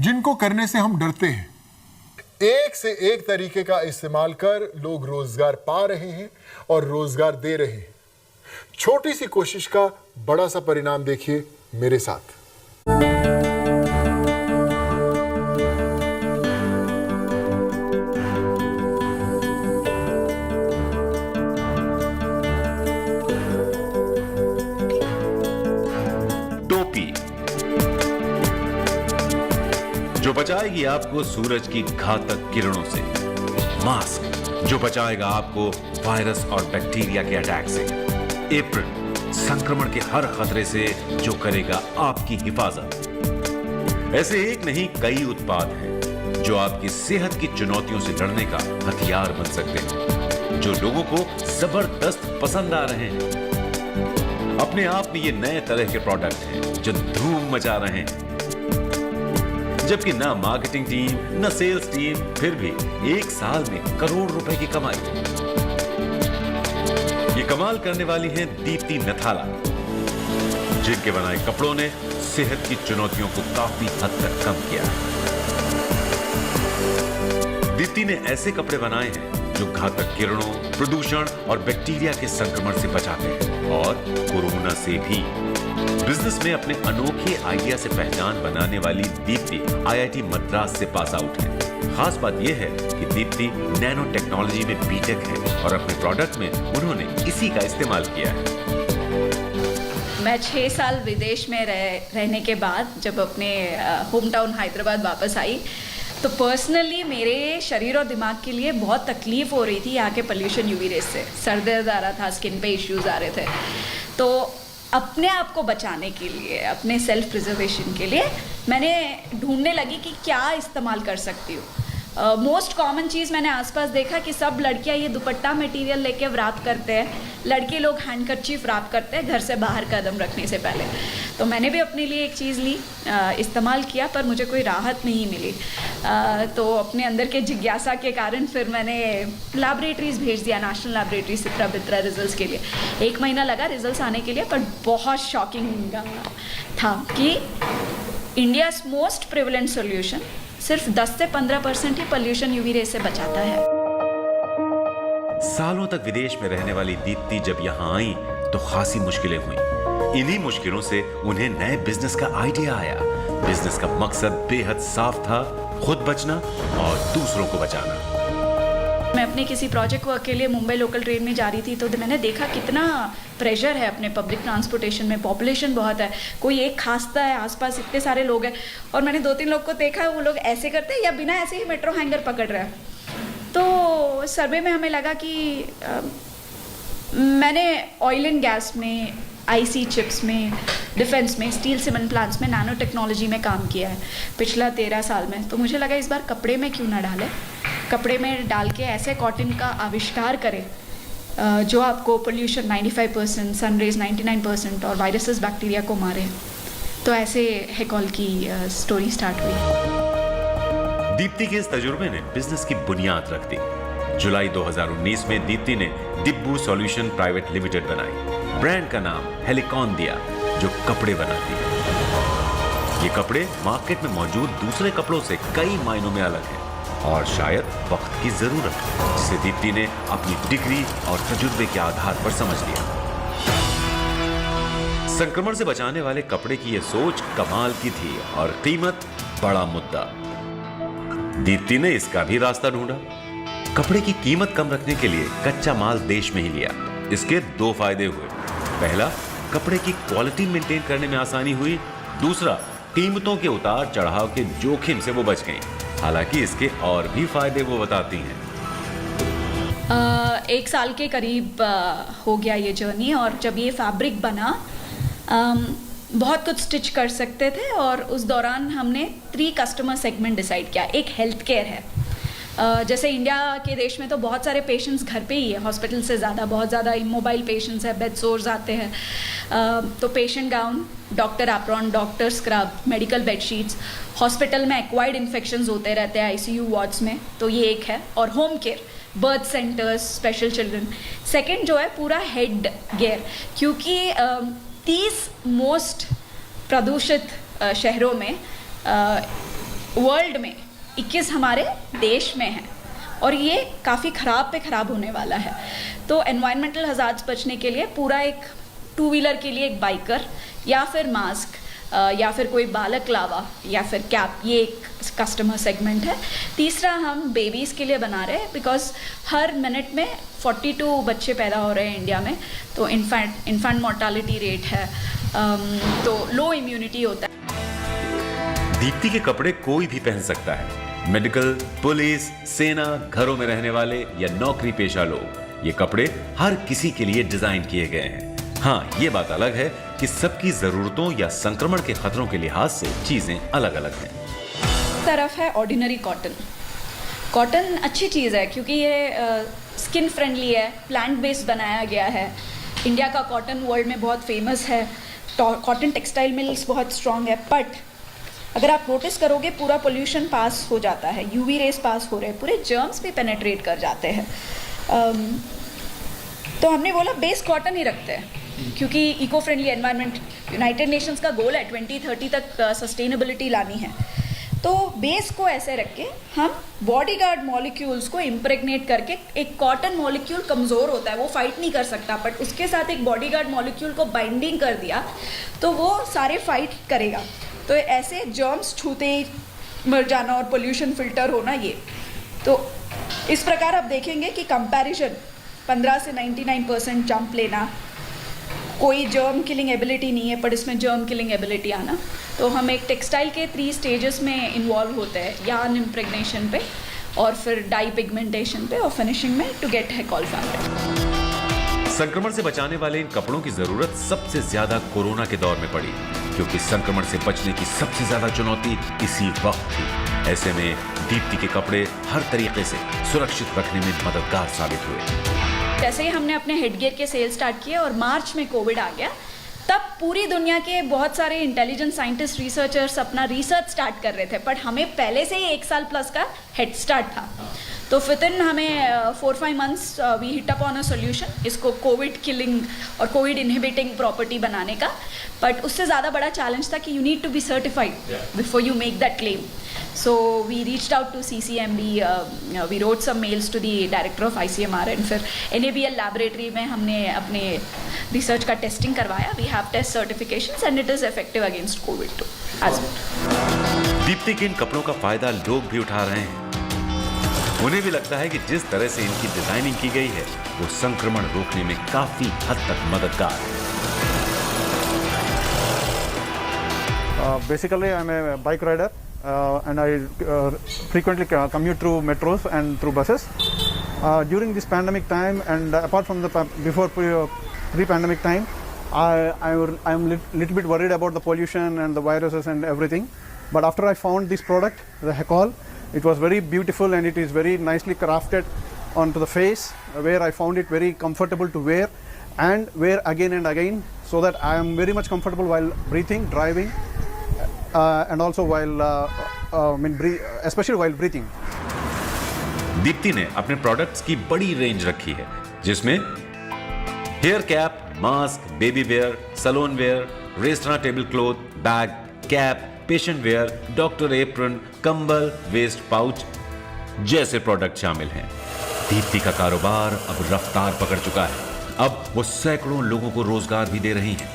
जिनको करने से हम डरते हैं। एक से एक तरीके का इस्तेमाल कर लोग रोजगार पा रहे हैं और रोजगार दे रहे हैं। छोटी सी कोशिश का बड़ा सा परिणाम देखिए मेरे साथ। जो बचाएगी आपको सूरज की घातक किरणों से, मास्क जो बचाएगा आपको वायरस और बैक्टीरिया के अटैक से, एप्रन संक्रमण के हर खतरे से जो करेगा आपकी हिफाजत। ऐसे एक नहीं कई उत्पाद हैं जो आपकी सेहत की चुनौतियों से लड़ने का हथियार बन सकते हैं, जो लोगों को जबरदस्त पसंद आ रहे हैं। अपने आप में ये नए तरह के प्रोडक्ट हैं जो धूम मचा रहे हैं, जबकि ना मार्केटिंग टीम ना सेल्स टीम, फिर भी एक साल में करोड़ रुपए की कमाई। ये कमाल करने वाली हैं दीप्ति नथाला, जिनके बनाए कपड़ों ने सेहत की चुनौतियों को काफी हद तक कम किया है। दीप्ति ने ऐसे कपड़े बनाए हैं जो घातक किरणों, प्रदूषण और बैक्टीरिया के संक्रमण से बचाते हैं और कोरोना से भी। बिजनेस में अपने अनोखे आइडिया से पहचान बनाने वाली दीप्ति IIT मद्रास से पास आउट है। खास बात यह है कि दीप्ति नैनो टेक्नोलॉजी में बीटेक है और अपने प्रोडक्ट में उन्होंने इसी का इस्तेमाल किया है। मैं 6 साल विदेश में रहने के बाद जब अपने होम टाउन हैदराबाद वापस आई, तो पर्सनली मेरे शरीर और दिमाग के लिए बहुत तकलीफ हो रही थी यहाँ के पोल्यूशन, यूवी रेस से। सर दर्द आ रहा था, स्किन पे इश्यूज आ रहे थे। तो अपने आप को बचाने के लिए, अपने सेल्फ प्रिजर्वेशन के लिए मैंने ढूंढने लगी कि क्या इस्तेमाल कर सकती हूँ। मोस्ट कॉमन चीज़ मैंने आसपास देखा कि सब लड़कियाँ ये दुपट्टा मटेरियल लेके व्रत करते हैं, लड़के लोग हैंडकरचीफ व्रत करते हैं घर से बाहर कदम रखने से पहले। तो मैंने भी अपने लिए एक चीज़ ली, इस्तेमाल किया, पर मुझे कोई राहत नहीं मिली। तो अपने अंदर के जिज्ञासा के कारण फिर मैंने लैबोरेटरीज भेज दिया, नेशनल लैबोरेटरी सित्रा बित्रा रिजल्ट्स के लिए। 1 महीना लगा रिजल्ट्स आने के लिए, पर बहुत शॉकिंग था कि इंडियाज़ मोस्ट प्रिवलेंट सोल्यूशन सिर्फ 10 से 15% ही पोल्यूशन यूवी रे से बचाता है। सालों तक विदेश में रहने वाली दीप्ति जब यहाँ आई तो खासी मुश्किलें हुई। इन्हीं मुश्किलों से उन्हें नए बिजनेस का आइडिया आया। बिजनेस का मकसद बेहद साफ था, खुद बचना और दूसरों को बचाना। मैं अपने किसी प्रोजेक्ट को अकेले मुंबई लोकल ट्रेन में जा रही थी, तो मैंने देखा कितना प्रेशर है अपने पब्लिक ट्रांसपोर्टेशन में। पॉपुलेशन बहुत है, कोई एक खांसता है, आसपास इतने सारे लोग हैं, और मैंने 2-3 लोग को देखा, वो लोग ऐसे करते हैं या बिना ऐसे ही मेट्रो हैंगर पकड़ रहे हैं। तो सर्वे में हमें लगा कि मैंने ऑयल एंड गैस में, IC चिप्स में, डिफेंस में, स्टील सीमेंट प्लांट्स में, नैनो टेक्नोलॉजी में काम किया है पिछला 13 साल में। तो मुझे लगा इस बार कपड़े में क्यों ना डालें, कपड़े में डाल के ऐसे कॉटन का आविष्कार करें जो आपको पोल्यूशन 95%, सनरेज 99% और वायरसेस बैक्टीरिया को मारे। तो ऐसे हेकॉल की स्टोरी स्टार्ट हुई। दीप्ति के इस तजुर्बे ने बिजनेस की बुनियाद रख दी। जुलाई 2019 में दीप्ति ने दिब्बू सॉल्यूशन प्राइवेट लिमिटेड बनाई। ब्रांड का नाम हेलिकॉन दिया, जो कपड़े बनाती है। ये कपड़े मार्केट में मौजूद दूसरे कपड़ों से कई मायनों में अलग हैं और शायद वक्त की जरूरत है, जिसे दीप्ति ने अपनी डिग्री और तजुर्बे के आधार पर समझ लिया। संक्रमण से बचाने वाले कपड़े की यह सोच कमाल की थी और कीमत बड़ा मुद्दा। दीप्ति ने इसका भी रास्ता ढूंढा। कपड़े की कीमत कम रखने के लिए कच्चा माल देश में ही लिया। इसके 2 फायदे हुए। पहला, कपड़े की क्वालिटी मेंटेन करने में आसानी हुई। दूसरा, कीमतों के उतार चढ़ाव के जोखिम से वो बच गई। हालांकि इसके और भी फायदे वो बताती हैं। 1 साल के करीब हो गया ये जर्नी, और जब ये फैब्रिक बना बहुत कुछ स्टिच कर सकते थे, और उस दौरान हमने 3 कस्टमर सेगमेंट डिसाइड किया। एक हेल्थ केयर है, जैसे इंडिया के देश में तो बहुत सारे पेशेंट्स घर पे ही है, हॉस्पिटल से ज़्यादा, बहुत ज़्यादा इमोबाइल पेशेंट्स है, बेड सोर्स आते हैं। तो patient gown, doctor apron, doctor scrub, medical bedsheets, hospital में एक्वायर्ड इन्फेक्शंस होते रहते हैं ICU वार्ड्स में, तो ये एक है। और home care, birth centres, special children. Second जो है पूरा हेड गेयर, क्योंकि 30 मोस्ट प्रदूषित शहरों में वर्ल्ड में, 21 हमारे देश में है, और ये काफ़ी ख़राब पे ख़राब होने वाला है। तो एनवायरमेंटल हज़ार्ड्स बचने के लिए पूरा एक 2 व्हीलर के लिए एक बाइकर, या फिर मास्क, या फिर कोई बालक लावा, या फिर कैप, ये एक कस्टमर सेगमेंट है। तीसरा हम बेबीज़ के लिए बना रहे हैं, बिकॉज हर मिनट में 42 बच्चे पैदा हो रहे हैं इंडिया में, तो इन्फेंट मोर्टालिटी रेट है, तो लो इम्यूनिटी होता है। दीप्ति के कपड़े कोई भी पहन सकता है। मेडिकल, पुलिस, सेना, घरों में रहने वाले या नौकरी पेशा लोग, ये कपड़े हर किसी के लिए डिजाइन किए गए हैं। हाँ, ये बात अलग है कि सबकी जरूरतों या संक्रमण के खतरों के लिहाज से चीजें अलग अलग हैं। तरफ है ऑर्डिनरी कॉटन। कॉटन अच्छी चीज़ है क्योंकि ये स्किन फ्रेंडली है, प्लांट बेस्ड बनाया गया है। इंडिया का कॉटन वर्ल्ड में बहुत फेमस है, कॉटन टेक्सटाइल मिल्स बहुत स्ट्रॉन्ग है। बट अगर आप नोटिस करोगे, पूरा पोल्यूशन पास हो जाता है, यूवी रेस पास हो रहे हैं, पूरे जर्म्स भी पेनेट्रेट कर जाते हैं। तो हमने बोला बेस कॉटन ही रखते हैं, क्योंकि eco friendly environment, united nations का गोल है 2030 तक सस्टेनेबिलिटी लानी है। तो बेस को ऐसे रख के हम बॉडीगार्ड मॉलिक्यूल्स को इम्प्रेग्नेट करके, एक कॉटन मॉलिक्यूल कमज़ोर होता है, वो फाइट नहीं कर सकता, बट उसके साथ एक बॉडीगार्ड मॉलिक्यूल को बाइंडिंग कर दिया तो वो सारे फाइट करेगा। तो ऐसे जर्म्स छूते ही मर जाना और पोल्यूशन फिल्टर होना, ये तो इस प्रकार आप देखेंगे कि कंपैरिजन 15 से 99% जंप लेना, कोई जर्म किलिंग एबिलिटी नहीं है, पर इसमें जर्म किलिंग एबिलिटी आना। तो हम एक टेक्सटाइल के 3 स्टेजेस में इन्वॉल्व होते हैं, यार्न इम्प्रेग्नेशन पे, और फिर डाई पिगमेंटेशन पे, और फिनिशिंग में टू गेट हैकॉल फैब्रिक। संक्रमण से बचाने वाले इन कपड़ों की जरूरत सबसे ज्यादा कोरोना के दौर में पड़ी, क्योंकि संक्रमण से बचने की सबसे ज्यादा चुनौती इसी वक्त थी। ऐसे में दीप्ति के कपड़े हर तरीके से सुरक्षित रखने में मददगार साबित हुए। जैसे ही हमने अपने हेडगियर के सेल स्टार्ट किए और मार्च में कोविड आ गया, तब पूरी दुनिया के बहुत सारे इंटेलिजेंट साइंटिस्ट, रिसर्चर्स अपना रिसर्च स्टार्ट कर रहे थे, बट हमें पहले से ही 1 साल प्लस का हेड स्टार्ट था। तो विदिन हमें 4-5 months we hit upon a solution, इसको कोविड किलिंग और कोविड इनहिबिटिंग प्रॉपर्टी बनाने का। बट उससे ज़्यादा बड़ा चैलेंज था कि you need to be certified before you make that claim. So we reached out to CCMB, we wrote some mails to the director of ICMR, and फिर NABL laboratory में हमने अपने research का testing करवाया। We have test certifications and it is effective against COVID too as well। Deepti के इन कपड़ों का फायदा लोग भी उठा रहे हैं। उन्हें भी लगता है कि जिस तरह से इनकी डिजाइनिंग की गई है, वो संक्रमण रोकने में काफी हद तक मददगार है। Basically, I'm a bike rider. And I frequently commute through metros and through buses. During this pandemic time, and apart from the before pre-pandemic time, I'm little bit worried about the pollution and the viruses and everything. But after I found this product, the Hekol, it was very beautiful and it is very nicely crafted onto the face, where I found it very comfortable to wear and wear again and again, so that I am very much comfortable while breathing, driving. And also while especially while breathing. Deepti ने अपने products की बड़ी range रखी है, जिसमें hair cap, mask, baby wear, salon wear, restaurant table cloth, bag, cap, patient wear, doctor apron, कंबल, waste pouch जैसे product शामिल हैं। दीप्ति का कारोबार अब रफ्तार पकड़ चुका है। अब वो सैकड़ों लोगों को रोजगार भी दे रही हैं।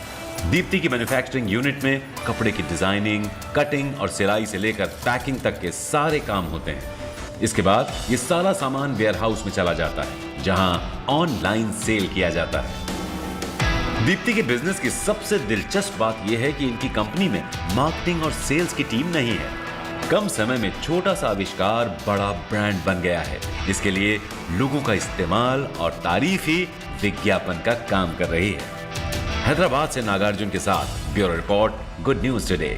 दीप्ति की मैन्युफैक्चरिंग यूनिट में कपड़े की डिजाइनिंग, कटिंग और सिलाई से लेकर पैकिंग तक के सारे काम होते हैं। इसके बाद ये सारा सामान वेयरहाउस में चला जाता है, जहां ऑनलाइन सेल किया जाता है। दीप्ति के बिजनेस की सबसे दिलचस्प बात यह है कि इनकी कंपनी में मार्केटिंग और सेल्स की टीम नहीं है। कम समय में छोटा सा आविष्कार बड़ा ब्रांड बन गया है। इसके लिए लोगों का इस्तेमाल और तारीफ ही विज्ञापन का काम कर रही है। हैदराबाद से नागार्जुन के साथ bureau report, good news today.